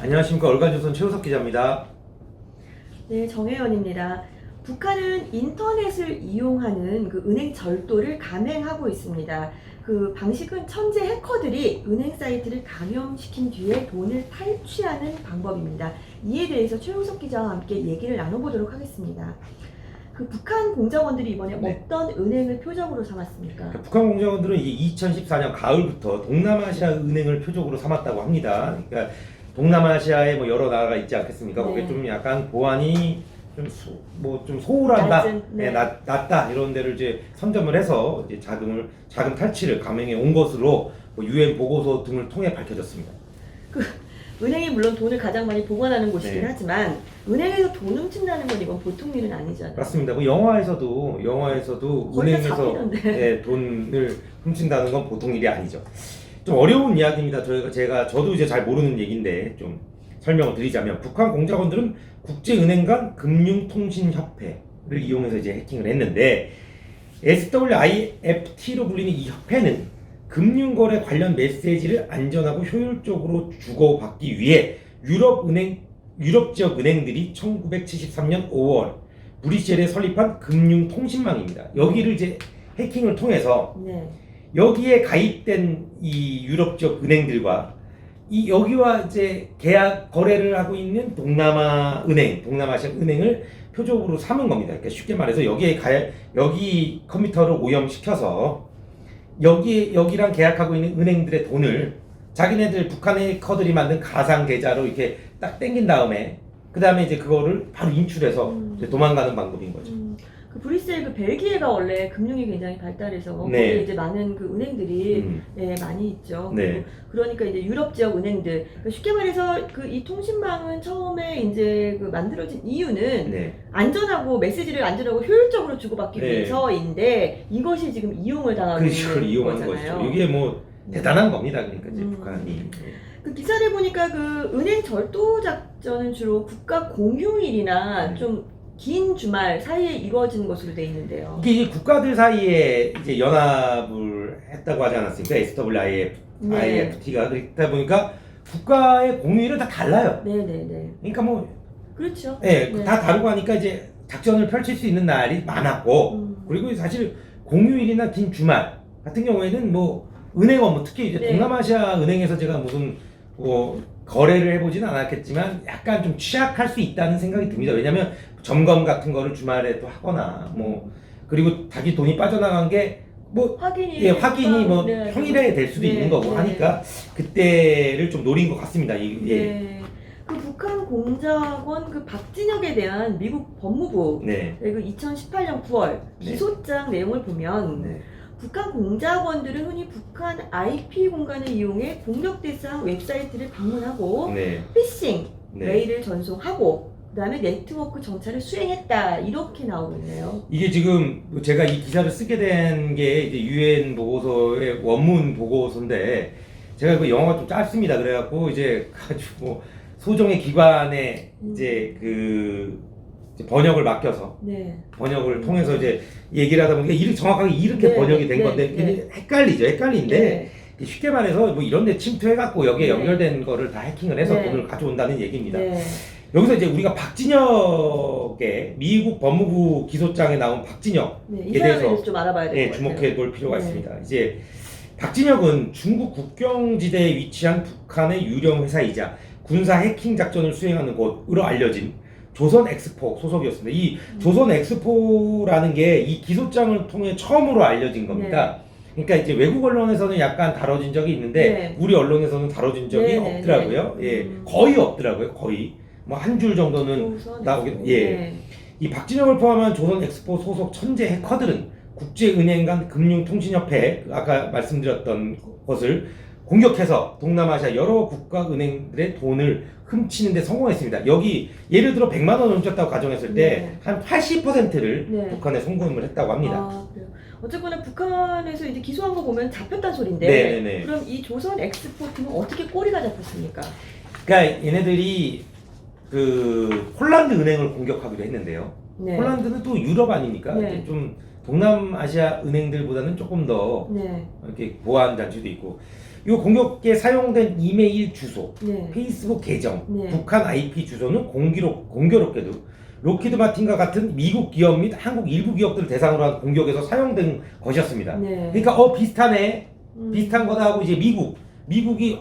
안녕하십니까. 얼간조선 최우석 기자입니다. 네, 정혜연입니다. 북한은 인터넷을 이용하는 그 은행 절도를 감행하고 있습니다. 그 방식은 천재 해커들이 은행 사이트를 감염시킨 뒤에 돈을 탈취하는 방법입니다. 이에 대해서 최우석 기자와 함께 얘기를 나눠보도록 하겠습니다. 그 북한 공작원들이 이번에 어떤 은행을 표적으로 삼았습니까? 북한 공작원들은 이게 2014년 가을부터 동남아시아 은행을 표적으로 삼았다고 합니다. 그러니까 동남아시아에 뭐 여러 나라가 있지 않겠습니까? 네. 거기에 좀 약간 보안이 좀 소홀한다, 네. 낮다 이런 데를 이제 선점을 해서 이제 자금 탈취를 감행해 온 것으로 유엔 보고서 등을 통해 밝혀졌습니다. 은행이 물론 돈을 가장 많이 보관하는 곳이긴 네. 하지만 은행에서 돈 훔친다는 건 이건 보통 일은 아니잖아요. 맞습니다. 뭐 영화에서도 거의 다 은행에서 잡히던데. 돈을 훔친다는 건 보통 일이 아니죠. 좀 어려운 이야기입니다. 저도 이제 잘 모르는 얘기인데 좀 설명을 드리자면, 북한 공작원들은 국제은행 간 금융통신협회를 이용해서 이제 해킹을 했는데, SWIFT로 불리는 이 협회는 금융거래 관련 메시지를 안전하고 효율적으로 주고받기 위해 유럽 지역 은행들이 1973년 5월 브뤼셀에 설립한 금융통신망입니다. 여기를 이제 해킹을 통해서 네. 여기에 가입된 이 유럽 지역 은행들과 여기와 이제 계약 거래를 하고 있는 동남아시아 은행을 표적으로 삼은 겁니다. 그러니까 쉽게 말해서 여기 컴퓨터를 오염시켜서 여기랑 계약하고 있는 은행들의 돈을 자기네들 북한의 해커들이 만든 가상 계좌로 이렇게 딱 땡긴 다음에 그 다음에 이제 그거를 바로 인출해서 이제 도망가는 방법인 거죠. 그 브뤼셀 그 벨기에가 원래 금융이 굉장히 발달해서 네. 거기에 이제 많은 그 은행들이 많이 있죠. 네. 그러니까 이제 유럽 지역 은행들, 그러니까 쉽게 말해서 그 이 통신망은 처음에 이제 그 만들어진 이유는 네. 안전하고 메시지를 안전하고 효율적으로 주고받기 네. 위해서인데 이것이 지금 이용을 당하고 그걸 있는 이용하는 거잖아요. 것이죠. 이게 뭐 대단한 겁니다. 그러니까 이제 음. 북한이. 그 기사를 보니까 그 은행 절도 작전은 주로 국가 공휴일이나 네. 좀 긴 주말 사이에 이루어진 것으로 돼 있는데요. 이게 국가들 사이에 이제 연합을 했다고 하지 않았습니까? SWIFT가. 그렇다 보니까 국가의 공휴일은 다 달라요. 네네네. 그러니까 뭐 그렇죠. 네, 다 다르고 하니까 이제 작전을 펼칠 수 있는 날이 많았고, 그리고 사실 공휴일이나 긴 주말 같은 경우에는 뭐 은행 업무, 특히 이제 네. 동남아시아 은행에서 제가 무슨 거래를 해보지는 않았겠지만 약간 좀 취약할 수 있다는 생각이 듭니다. 왜냐하면 점검 같은 거를 주말에 또 하거나 뭐, 그리고 자기 돈이 빠져나간 게 뭐 확인이 뭐 네. 평일에 될 수도 네. 있는 거고 하니까 그때를 좀 노린 것 같습니다. 네. 그 북한 공작원 그 박진혁에 대한 미국 법무부 네. 그 2018년 9월 네. 기소장 내용을 보면 네. 북한 공작원들은 흔히 북한 IP 공간을 이용해 공격 대상 웹사이트를 방문하고 네. 피싱 네. 메일을 전송하고 그다음에 네트워크 정찰을 수행했다 이렇게 나오고 있네요. 이게 지금 제가 이 기사를 쓰게 된 게 이제 유엔 보고서의 원문 보고서인데, 제가 그 영어가 좀 짧습니다. 그래갖고 이제 가지고 소정의 기관에 이제 이제 번역을 맡겨서 네. 번역을 통해서 이제 얘기를 하다 보니까 정확하게 이렇게 네, 번역이 된 네, 건데 네. 헷갈리는데 쉽게 말해서 뭐 이런 데 침투해갖고 여기에 네. 연결된 거를 다 해킹을 해서 네. 돈을 가져온다는 얘기입니다. 네. 여기서 이제 우리가 박진혁의 미국 법무부 기소장에 나온 박진혁 네. 이 에 대해서 사람에 대해서 좀 알아봐야 될 것 같아요. 주목해 볼 필요가 네. 있습니다. 이제 박진혁은 중국 국경지대에 위치한 북한의 유령 회사이자 군사 해킹 작전을 수행하는 곳으로 알려진 조선 엑스포 소속이었습니다. 이 조선 엑스포라는 게 이 기소장을 통해 처음으로 알려진 겁니다. 그러니까 이제 외국 언론에서는 약간 다뤄진 적이 있는데 우리 언론에서는 다뤄진 적이 없더라고요. 거의 없더라고요. 거의 뭐 한 줄 정도는 나오게. 이 박진혁을 포함한 조선 엑스포 소속 천재 해커들은 국제은행 간 금융통신협회, 아까 말씀드렸던 것을 공격해서 동남아시아 여러 국가 은행들의 돈을 훔치는 데 성공했습니다. 여기 예를 들어 100만 원 훔쳤다고 가정했을 때 한 80%를 북한에 송금을 했다고 합니다. 아, 그래요. 어쨌거나 북한에서 이제 기소한 거 보면 잡혔단 소린데 네네네. 그럼 이 조선 엑스포트는 어떻게 꼬리가 잡혔습니까? 그러니까 얘네들이 그 홀란드 은행을 공격하기로 했는데요. 네. 홀란드는 또 유럽 아닙니까? 네. 이제 좀 동남아시아 은행들보다는 조금 더 네. 이렇게 보안 장치도 있고, 이 공격에 사용된 이메일 주소, 네. 페이스북 계정, 네. 북한 IP 주소는 공교롭게도 로키드 마틴과 같은 미국 기업 및 한국 일부 기업들을 대상으로 한 공격에서 사용된 것이었습니다. 네. 그러니까 비슷하네, 음. 비슷한 거다 하고 이제 미국이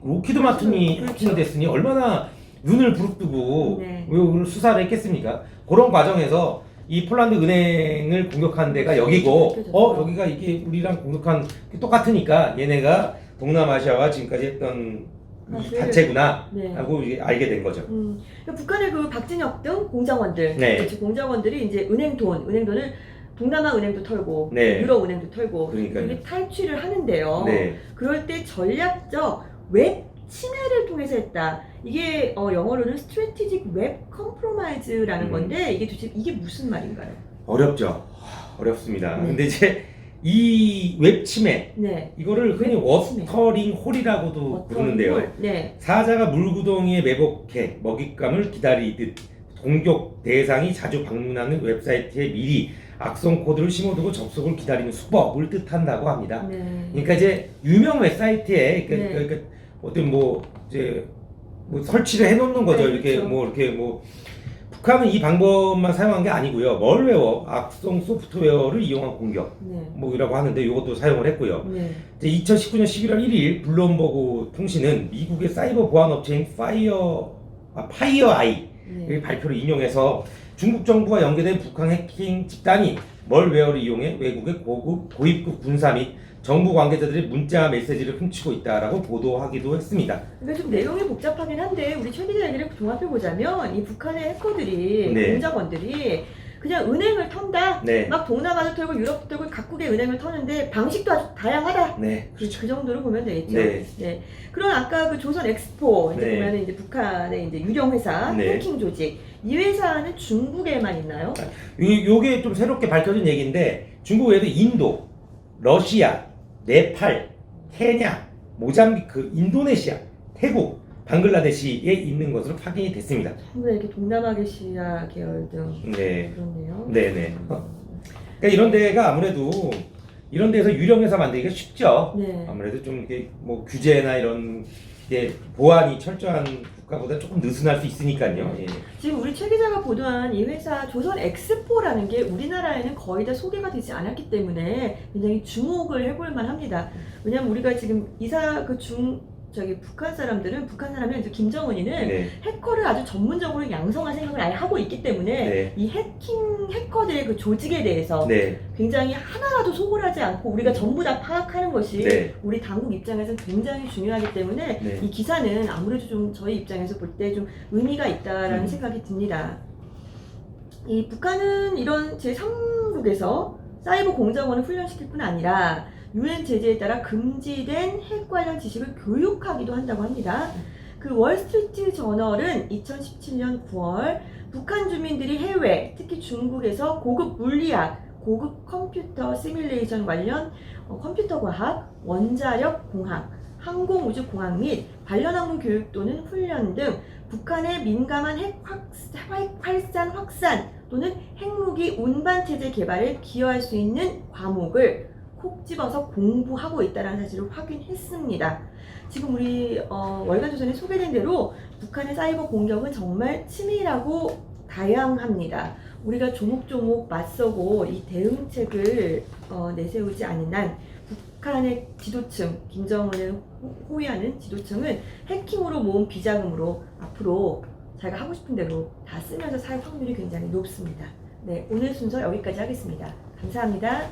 로키드 마틴이 그렇죠. 해킹이 됐으니 얼마나 눈을 부릅뜨고 네. 왜 수사를 했겠습니까? 그런 과정에서 이 폴란드 은행을 공격한 데가 여기고, 여기가 이게 우리랑 공격한 게 똑같으니까 얘네가 동남아시아와 지금까지 했던 이 단체구나 네. 하고 이제 알게 된 거죠. 그러니까 북한의 그 박진혁 등 공장원들, 네. 그렇죠. 공장원들이 이제 은행돈을 동남아 은행도 털고, 네. 유럽 은행도 털고, 그러니까요. 이게 탈취를 하는데요. 네. 그럴 때 전략적 웹 침해를 통해서 했다. 이게 영어로는 strategic web compromise라는 건데 이게 무슨 말인가요? 어렵죠. 어렵습니다. 네. 근데 이제 이 웹 침해, 네. 이거를 흔히 웹 침해. 워터링 홀이라고도 부르는데요. 네. 사자가 물구덩이에 매복해 먹잇감을 기다리듯 공격 대상이 자주 방문하는 웹사이트에 미리 악성 코드를 심어두고 접속을 기다리는 수법을 뜻한다고 합니다. 네. 그러니까 이제 유명 웹사이트에 네. 그러니까 어떤 이제 설치를 해놓는 거죠. 네, 이렇게 그렇죠. 북한은 이 방법만 사용한 게 아니고요. 멀웨어, 악성 소프트웨어를 이용한 공격 네. 이라고 하는데 이것도 사용을 했고요. 네. 이제 2019년 11월 1일 블룸버그 통신은 미국의 사이버 보안 업체인 파이어아이 네. 발표를 인용해서 중국 정부와 연계된 북한 해킹 집단이 멀웨어를 이용해 외국의 고위급 군사 및 정부 관계자들의 문자 메시지를 훔치고 있다라고 보도하기도 했습니다. 그러니까 좀 내용이 복잡하긴 한데 우리 최 기자 얘기를 종합해 보자면 이 북한의 해커들이 네. 공작원들이 그냥 은행을 턴다. 네. 막 동남아도 털고 유럽도 털고 각국의 은행을 터는데 방식도 아주 다양하다. 네. 그 정도로 보면 되겠죠. 네. 그럼 아까 그 조선 엑스포 이제 네. 보면은 이제 북한의 이제 유령 회사 네. 해킹 조직 이 회사는 중국에만 있나요? 요게 좀 새롭게 밝혀진 얘기인데 중국 외에도 인도, 러시아, 네팔, 케냐, 모잠비크, 인도네시아, 태국, 방글라데시에 있는 것으로 확인이 됐습니다. 전부 다 이렇게 동남아시아 계열 등 네. 그렇네요. 네네. 그러니까 이런 데가 아무래도 이런 데서 유령 회사 만들기가 쉽죠. 네. 아무래도 좀 이렇게 규제나 이런 게 보안이 철저한 국가보다 조금 느슨할 수 있으니까요. 예. 지금 우리 최 기자가 보도한 이 회사 조선 엑스포라는 게 우리나라에는 거의 다 소개가 되지 않았기 때문에 굉장히 주목을 해볼 만합니다. 왜냐면 우리가 지금 북한 사람이 이제 김정은이는 네. 해커를 아주 전문적으로 양성할 생각을 아예 하고 있기 때문에 네. 이 해커들의 그 조직에 대해서 네. 굉장히 하나라도 소홀하지 않고 우리가 전부 다 파악하는 것이 네. 우리 당국 입장에서는 굉장히 중요하기 때문에 네. 이 기사는 아무래도 좀 저희 입장에서 볼 때 좀 의미가 있다라는 생각이 듭니다. 이 북한은 이런 제3국에서 사이버 공작원을 훈련시킬 뿐 아니라 UN 제재에 따라 금지된 핵 관련 지식을 교육하기도 한다고 합니다. 그 월스트리트 저널은 2017년 9월 북한 주민들이 해외, 특히 중국에서 고급 물리학, 고급 컴퓨터 시뮬레이션 관련 컴퓨터 과학, 원자력 공학, 항공우주공학 및 관련학문 교육 또는 훈련 등 북한의 민감한 핵 활산 확산 또는 핵무기 운반체제 개발에 기여할 수 있는 과목을 콕 집어서 공부하고 있다는 사실을 확인했습니다. 지금 우리 월간조선에 소개된 대로 북한의 사이버 공격은 정말 치밀하고 다양합니다. 우리가 조목조목 맞서고 이 대응책을 내세우지 않는 한 북한의 지도층, 김정은을 호위하는 지도층은 해킹으로 모은 비자금으로 앞으로 자기가 하고 싶은 대로 다 쓰면서 살 확률이 굉장히 높습니다. 네, 오늘 순서 여기까지 하겠습니다. 감사합니다.